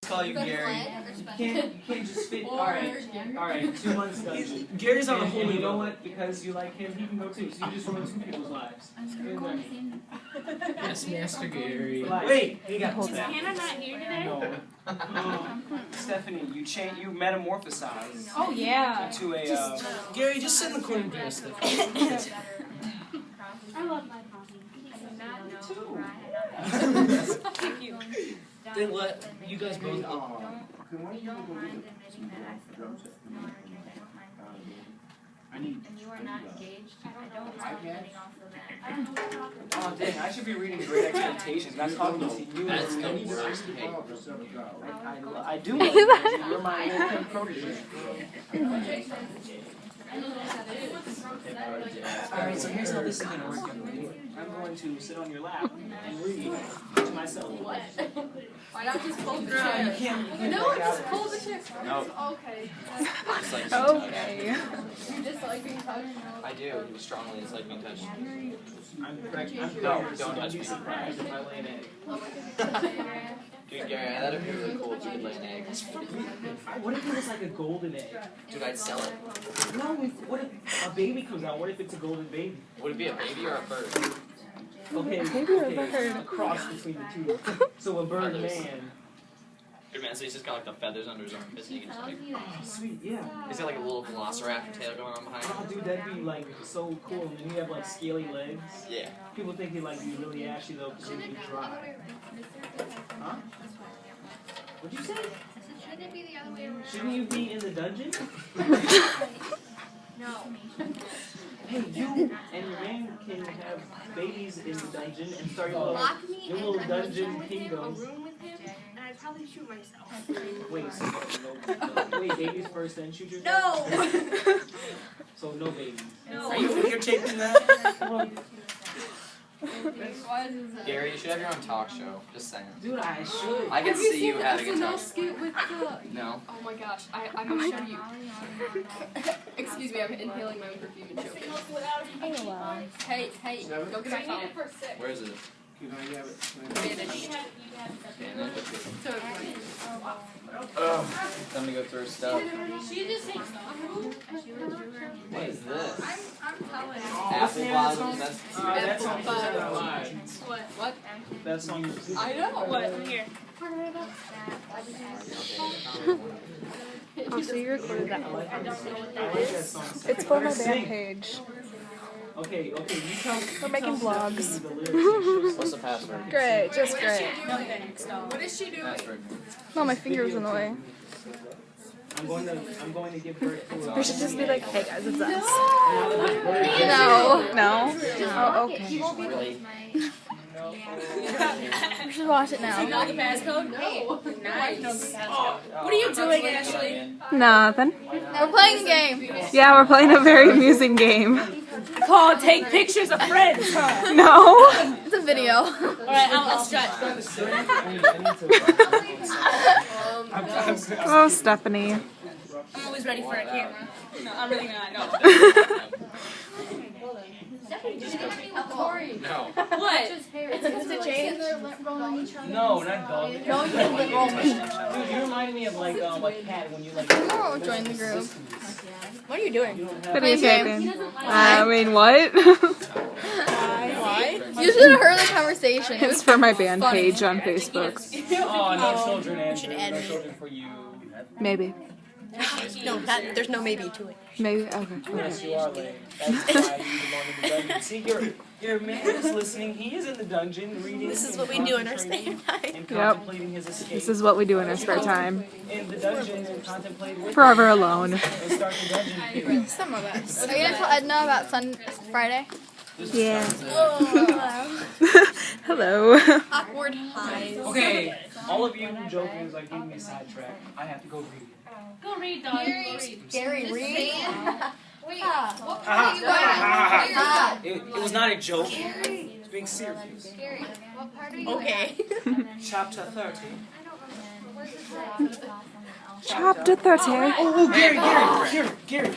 Call you Gary. You can't just fit. Alright, 2 months dungeon. Gary's on the whole. You know what? Because you like him, he can go too. So you just ruin 2 people's lives. Yes, Master Gary. Wait, he got Is Hannah not here today? No. Stephanie, you metamorphosized. Oh yeah. Into a. Gary, just sit in the corner and do your stuff. I love my coffee. Thank you. Then let you guys both go. And you are not engaged. I don't mind getting off the mat. Oh dang! I should be reading Great Expectations. That's talking to you. That's the worst. I do. You're my little protege. Alright, so here's how this is going to work, young lady. I'm going to sit on your lap and read to myself. Why not just fold the chair? You can't. No, just fold the chair. No. Okay. Just like Okay. You just like being touched? I do. Strongly dislike being touched. No, don't touch be me. surprised if I lay an egg. Dude, Gary, that'd be really cool if you could lay an egg. What if it was like a golden egg? Dude, I'd sell it. No, what if a baby comes out? What if it's a golden baby? Would it be a baby or a bird? Okay, Baby or bird? a cross between the two. So a bird man. Good man, so he's just got like the feathers under his armpits and he can just like... Oh, sweet, yeah. He's got like a little velociraptor tail going on behind Oh, him. dude, that'd be like so cool. And then you have like scaly legs. Yeah. People think he like be really ashy though because he'd be dry. Huh? What'd you say? Shouldn't it be the other way around? Shouldn't you be in the dungeon? No. Hey, you and your man can have babies in the dungeon and start your little, Lock me your in little a dungeon room with him, a kingdom. room with him, and I'd probably shoot myself. Wait, so wait, babies first, then shoot yourself? No! So no babies. No. Are you videotaping that? Well, Gary, you should have your own talk show. Just saying. dude, I should. I can see you having a SNL talk. skit with the... No. Oh my gosh, I'm gonna show you. Excuse me, I'm inhaling my own perfume and choking. Oh, wow. Hey, go get my phone. Where is it? Vanish. So funny. Time to go through stuff. She just takes off. What is this? I'm telling you. Apple bottoms. That's That song is not live. What? That song is. I know. What? Here. Oh, so you recorded that I one. like that song. It's for my Sing. band page. Okay, you tell. We're making vlogs. Stephanie the lyrics. What's the password? Great, just great. What is she doing? Password. No, my finger was in the way. I'm going to give birth to a. We should just be like, hey guys, it's us. No. No? Oh, okay. Really? We should watch it now. Know the passcode? No. Nice. What are you doing, Ashley? Nothing. We're playing a game. Yeah, we're playing a very amusing game. Call, take pictures of friends. No? It's a video. Alright, I'll stretch. Oh, Stephanie. I'm always ready for a camera. No, I'm really not. No. No. What? It's a change. No, not dog. No, you can lip roll me. Dude, you remind me of like cat when you like. Oh, join the group. What are you doing? Videotaping. I mean, what? Why? You should have heard the conversation. It's for my band page on Facebook. Oh, no children, Andrew. No children for you. Maybe. No, there's no maybe to it. Maybe. Okay. Yes, you are lame. That's why you belong in the dungeon. See, your man is listening. He is in the dungeon reading. This is what we do in our spare time. And contemplating his escape. This is what we do in our spare time. In the dungeon and contemplate with Forever alone. and start the dungeon period. Some of us. Are you gonna tell Edna about Friday? Yeah. Oh, Hello. awkward highs. Okay, all of you joking is like giving me a sidetrack. I have to go read. Go read, dog. Go read. Gary, read. Wait, what part Ah. are you going? It was not a joke. It's being serious. Gary, what part are you Okay. Chapter 30. Chapter 30. Oh, Gary.